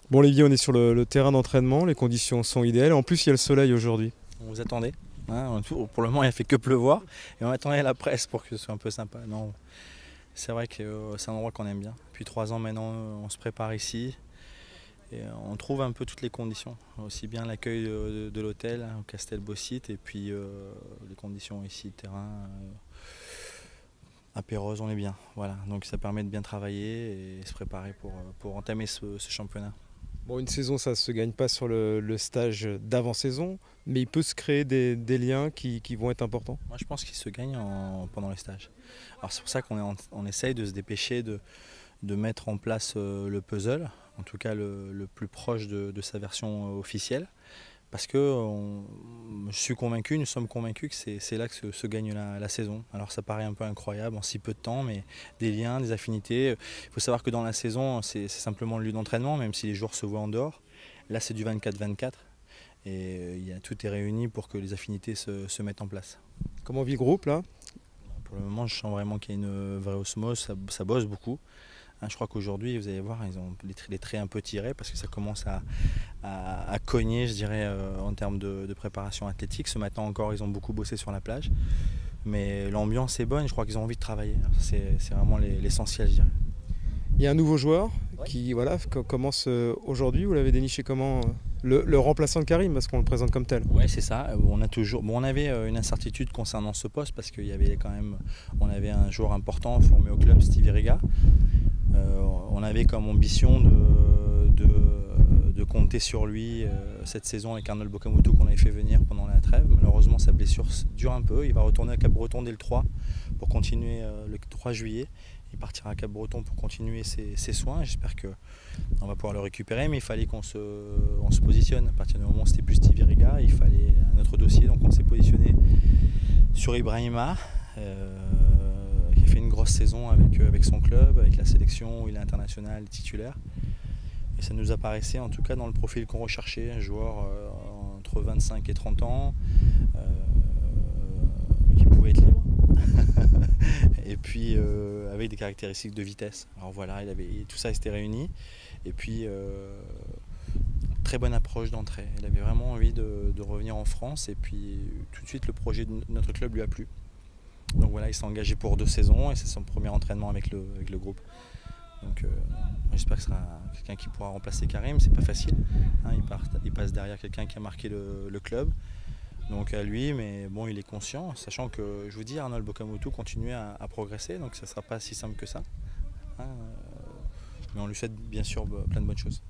Bon Olivier, on est sur le terrain d'entraînement, les conditions sont idéales. En plus, il y a le soleil aujourd'hui. On vous attendait. Hein, pour le moment, il a fait que pleuvoir. Et on attendait la presse pour que ce soit un peu sympa. Non, c'est vrai que c'est un endroit qu'on aime bien. Depuis 3 ans maintenant, on se prépare ici. Et on trouve un peu toutes les conditions. Aussi bien l'accueil de l'hôtel, au Castel Baucite, et puis les conditions ici, terrain. À Pérouse, on est bien. Voilà. Donc ça permet de bien travailler et se préparer pour entamer ce championnat. Bon, une saison, ça ne se gagne pas sur le stage d'avant-saison, mais il peut se créer des liens qui vont être importants. Moi, je pense qu'il se gagne pendant les stages. Alors c'est pour ça qu'on essaye de se dépêcher de mettre en place le puzzle, en tout cas le plus proche de sa version officielle, parce que je suis convaincu, nous sommes convaincus que c'est là que se gagne la saison. Alors ça paraît un peu incroyable en si peu de temps, mais des liens, des affinités. Il faut savoir que dans la saison, c'est simplement le lieu d'entraînement, même si les joueurs se voient en dehors. Là, c'est du 24-24. Et tout est réuni pour que les affinités se mettent en place. Comment vit le groupe là? Pour le moment, je sens vraiment qu'il y a une vraie osmose, ça bosse beaucoup. Je crois qu'aujourd'hui, vous allez voir, ils ont les traits un peu tirés parce que ça commence à cogner, je dirais, en termes de préparation athlétique. Ce matin encore, ils ont beaucoup bossé sur la plage. Mais l'ambiance est bonne, je crois qu'ils ont envie de travailler. C'est vraiment l'essentiel, je dirais. Il y a un nouveau joueur qui commence aujourd'hui. Vous l'avez déniché comment? Le remplaçant de Karim, parce qu'on le présente comme tel. Ouais, c'est ça. On avait une incertitude concernant ce poste parce qu'il y avait quand même, on avait un joueur important formé au club, Stevie Riga. On avait comme ambition de compter sur lui cette saison avec Arnold Bokamoto qu'on avait fait venir pendant la trêve. Malheureusement, sa blessure dure un peu. Il va retourner à Cap-Breton dès le 3 pour continuer le 3 juillet. Il partira à Cap-Breton pour continuer ses soins. J'espère qu'on va pouvoir le récupérer, mais il fallait qu'on se positionne. À partir du moment où c'était plus Stevie Riga, il fallait un autre dossier. Donc on s'est positionné sur Ibrahima, qui a fait une grosse saison avec son club, avec la sélection où il est international titulaire. Et ça nous apparaissait en tout cas dans le profil qu'on recherchait, un joueur entre 25 et 30 ans, qui pouvait être libre. Et puis avec des caractéristiques de vitesse. Alors voilà, tout ça s'était réuni. Et puis très bonne approche d'entrée. Il avait vraiment envie de revenir en France et puis tout de suite le projet de notre club lui a plu. Donc voilà, il s'est engagé pour 2 saisons et c'est son premier entraînement avec le groupe. Donc j'espère que ce sera quelqu'un qui pourra remplacer Karim, c'est pas facile. Hein, il passe derrière quelqu'un qui a marqué le club. Donc à lui, mais bon, il est conscient, sachant que, je vous dis, Arnold Bokamoto continue à progresser, donc ça ne sera pas si simple que ça. Hein, mais on lui souhaite bien sûr plein de bonnes choses.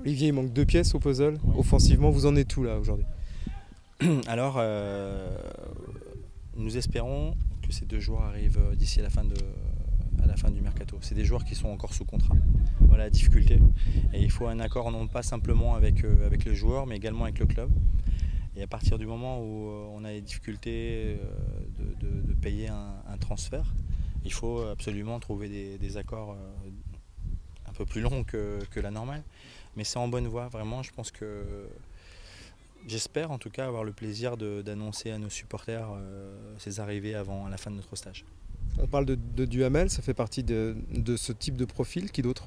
Olivier, il manque 2 pièces au puzzle. Ouais. Offensivement, vous en êtes où là aujourd'hui? Alors, nous espérons que ces 2 joueurs arrivent d'ici à la fin du mercato. C'est des joueurs qui sont encore sous contrat. Voilà la difficulté. Et il faut un accord non pas simplement avec le joueur, mais également avec le club. Et à partir du moment où on a les difficultés de payer un transfert, il faut absolument trouver des accords un peu plus longs que la normale. Mais c'est en bonne voie, vraiment. Je pense que j'espère en tout cas avoir le plaisir d'annoncer à nos supporters ces arrivées avant la fin de notre stage. On parle de Duhamel, ça fait partie de ce type de profil, qui d'autre?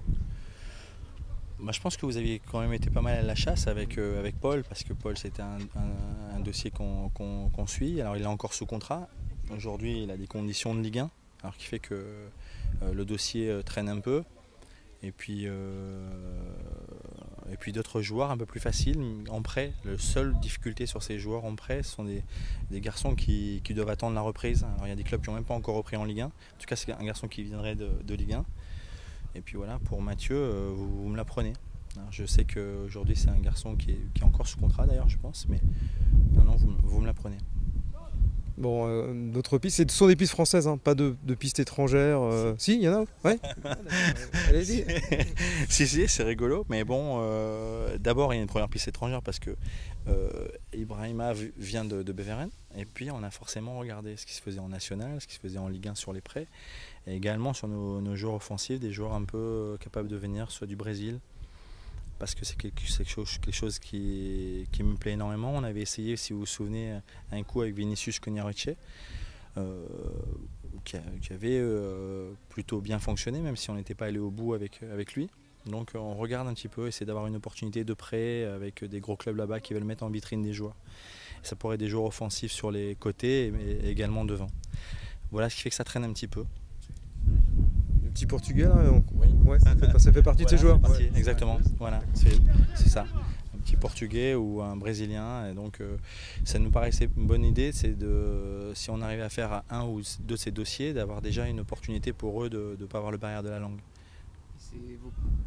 Je pense que vous aviez quand même été pas mal à la chasse avec Paul, parce que Paul c'était un dossier qu'on suit. Alors il est encore sous contrat. Aujourd'hui il a des conditions de Ligue 1, alors qui fait que le dossier traîne un peu. Et puis d'autres joueurs un peu plus faciles en prêt. La seule difficulté sur ces joueurs en prêt, ce sont des garçons qui doivent attendre la reprise. Alors il y a des clubs qui n'ont même pas encore repris en Ligue 1. En tout cas c'est un garçon qui viendrait de Ligue 1. Et puis voilà, pour Mathieu, vous me l'apprenez. Je sais qu'aujourd'hui c'est un garçon qui est encore sous contrat d'ailleurs, je pense, mais non, vous me l'apprenez. Bon, d'autres pistes, ce sont des pistes françaises, hein, pas de pistes étrangères. Si, il y en a? Ouais. Allez-y. Si, c'est rigolo, mais bon, d'abord il y a une première piste étrangère parce que Ibrahima vient de Beveren, et puis on a forcément regardé ce qui se faisait en national, ce qui se faisait en Ligue 1 sur les prêts, et également sur nos joueurs offensifs, des joueurs un peu capables de venir, soit du Brésil, parce que c'est quelque chose qui me plaît énormément. On avait essayé, si vous vous souvenez, un coup avec Vinicius Coniareche, qui avait plutôt bien fonctionné, même si on n'était pas allé au bout avec lui. Donc on regarde un petit peu, essayer d'avoir une opportunité de prêt avec des gros clubs là-bas qui veulent mettre en vitrine des joueurs. Ça pourrait être des joueurs offensifs sur les côtés et également devant. Voilà ce qui fait que ça traîne un petit peu. Le petit Portugais là, Oui. ouais, ça fait partie de ces joueurs. Partie, Ouais. exactement, voilà, c'est ça. Un petit Portugais ou un Brésilien. Et donc ça nous paraissait une bonne idée, c'est de, si on arrivait à faire un ou deux de ces dossiers, d'avoir déjà une opportunité pour eux de ne pas avoir le barrière de la langue.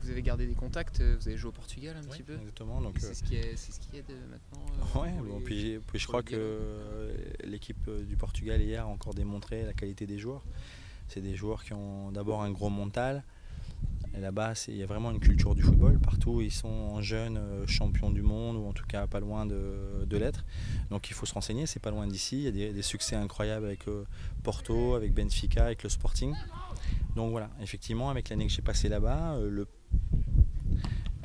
Vous avez gardé des contacts, vous avez joué au Portugal un petit peu. Exactement. Donc, c'est ce qui aide maintenant. Ouais, bon, puis je crois que l'équipe du Portugal hier a encore démontré la qualité des joueurs. C'est des joueurs qui ont d'abord un gros mental. Et là-bas, il y a vraiment une culture du football. Partout, ils sont jeunes champions du monde, ou en tout cas pas loin de l'être. Donc il faut se renseigner, c'est pas loin d'ici. Il y a des succès incroyables avec Porto, avec Benfica, avec le Sporting. Donc voilà, effectivement, avec l'année que j'ai passée là-bas,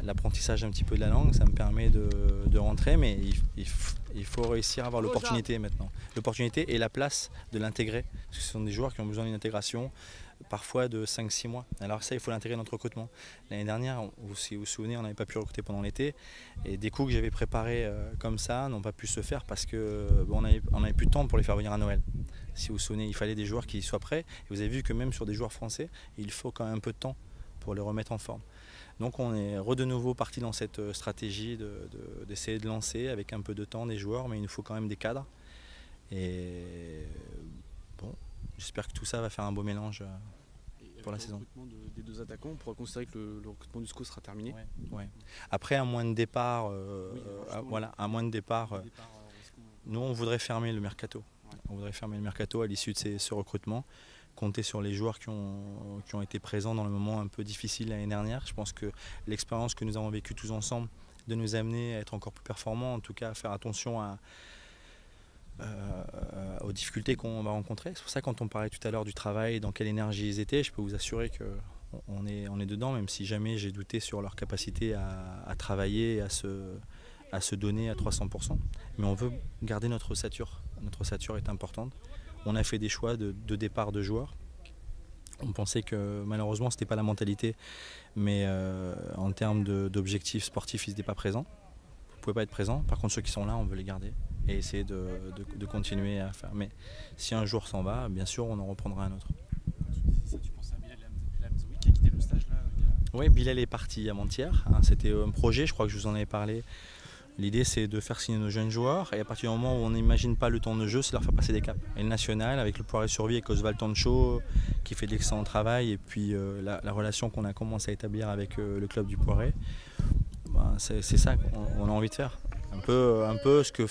l'apprentissage un petit peu de la langue, ça me permet de rentrer, mais il faut réussir à avoir l'opportunité maintenant. L'opportunité et la place de l'intégrer, parce que ce sont des joueurs qui ont besoin d'une intégration, parfois de 5-6 mois. Alors ça, il faut l'intégrer dans notre recrutement. L'année dernière, si vous vous souvenez, on n'avait pas pu recruter pendant l'été, et des coups que j'avais préparés comme ça n'ont pas pu se faire parce qu'on n'avait plus de temps pour les faire venir à Noël. Si vous vous souvenez, il fallait des joueurs qui soient prêts, et vous avez vu que même sur des joueurs français, il faut quand même un peu de temps pour les remettre en forme. Donc on est de nouveau parti dans cette stratégie d'essayer de lancer avec un peu de temps des joueurs, mais il nous faut quand même des cadres. Et bon, j'espère que tout ça va faire un beau mélange pour la saison. Le recrutement des deux attaquants, on pourra considérer que le recrutement du SCO sera terminé. Ouais. Après, à moins de départ, nous on voudrait fermer le mercato. Ouais. On voudrait fermer le mercato à l'issue de ce recrutement. Compter sur les joueurs qui ont été présents dans le moment un peu difficile l'année dernière. Je pense que l'expérience que nous avons vécue tous ensemble de nous amener à être encore plus performants, en tout cas à faire attention aux difficultés qu'on va rencontrer. C'est pour ça que quand on parlait tout à l'heure du travail, dans quelle énergie ils étaient, je peux vous assurer qu'on est dedans, même si jamais j'ai douté sur leur capacité à travailler, à se donner à 300%. Mais on veut garder notre ossature. Notre ossature est importante. On a fait des choix de départ de joueurs. On pensait que malheureusement ce n'était pas la mentalité, mais en termes d'objectifs sportifs, ils n'étaient pas présents. Vous ne pouvez pas être présent. Par contre, ceux qui sont là, on veut les garder et essayer de continuer à faire. Mais si un jour s'en va, bien sûr, on en reprendra un autre. Tu penses à Bilal Lamzoui qui a quitté le stage là Oui, Bilal est parti avant-hier. C'était un projet, je crois que je vous en avais parlé. L'idée, c'est de faire signer nos jeunes joueurs, et à partir du moment où on n'imagine pas le temps de jeu, c'est leur faire passer des caps. Et le national, avec le Poiré Survie, avec Oswald Tancho, qui fait de l'excellent travail, et puis la relation qu'on a commencé à établir avec le club du Poiré, c'est ça qu'on a envie de faire. Un peu ce que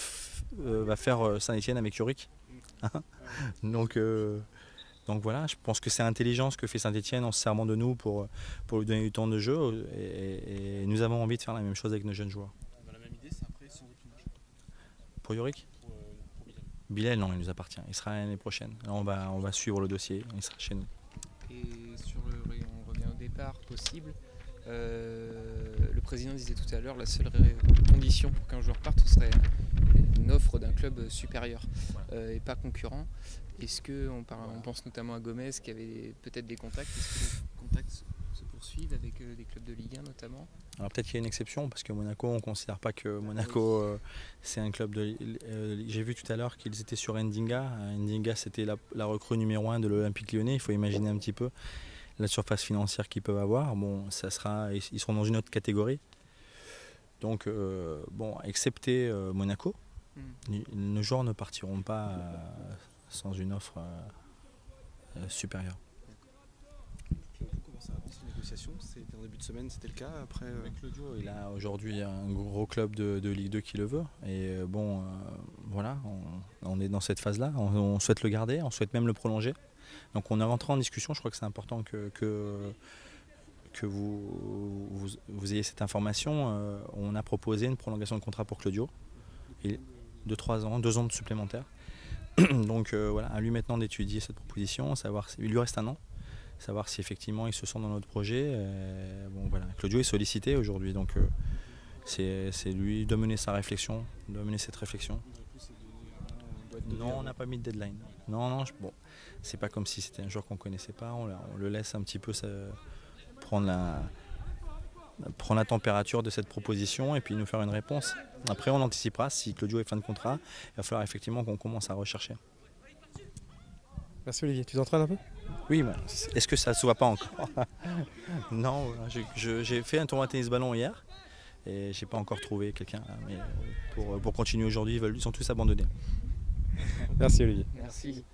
va faire Saint-Etienne avec Yorick. Donc voilà, je pense que c'est intelligent ce que fait Saint-Etienne en se servant de nous pour lui donner du temps de jeu, et nous avons envie de faire la même chose avec nos jeunes joueurs. Pour Yorick ? Pour Bilal, non, il nous appartient. Il sera l'année prochaine. Là, on va suivre le dossier. Il sera chez nous. Et on revient au départ possible. Le président disait tout à l'heure, la seule condition pour qu'un joueur parte, ce serait une offre d'un club supérieur et pas concurrent. Est-ce qu'on pense notamment à Gomez qui avait peut-être des contacts. Est-ce que les contacts se poursuivent avec des clubs de Ligue 1 notamment? Alors peut-être qu'il y a une exception parce que Monaco, on ne considère pas que Monaco c'est un club de... j'ai vu tout à l'heure qu'ils étaient sur Ndinga. Ndinga, c'était la recrue numéro 1 de l'Olympique Lyonnais. Il faut imaginer un petit peu la surface financière qu'ils peuvent avoir. Bon, ils seront dans une autre catégorie. Donc excepté Monaco, nos joueurs ne partiront pas sans une offre supérieure. C'était en début de semaine, c'était le cas après Avec Claudio, il a aujourd'hui un gros club de Ligue 2 qui le veut. Et voilà, on est dans cette phase-là. On souhaite le garder, on souhaite même le prolonger. Donc on est rentré en discussion. Je crois que c'est important que vous ayez cette information. On a proposé une prolongation de contrat pour Claudio de 3 ans, 2 ans de supplémentaires. Donc voilà, à lui maintenant d'étudier cette proposition, savoir il lui reste 1 an. Savoir si effectivement il se sent dans notre projet. Voilà. Claudio est sollicité aujourd'hui, donc c'est lui de mener sa réflexion, de mener cette réflexion. Non, on n'a pas mis de deadline. Non, c'est pas comme si c'était un joueur qu'on connaissait pas. On le laisse un petit peu prendre prendre la température de cette proposition et puis nous faire une réponse. Après, on anticipera. Si Claudio est fin de contrat, il va falloir effectivement qu'on commence à rechercher. Merci Olivier, tu t'entraînes un peu? Oui, mais est-ce que ça ne se voit pas encore? Non, j'ai fait un tournoi de tennis ballon hier et j'ai pas encore trouvé quelqu'un. Mais pour continuer aujourd'hui, ils ont tous abandonné. Merci Olivier. Merci.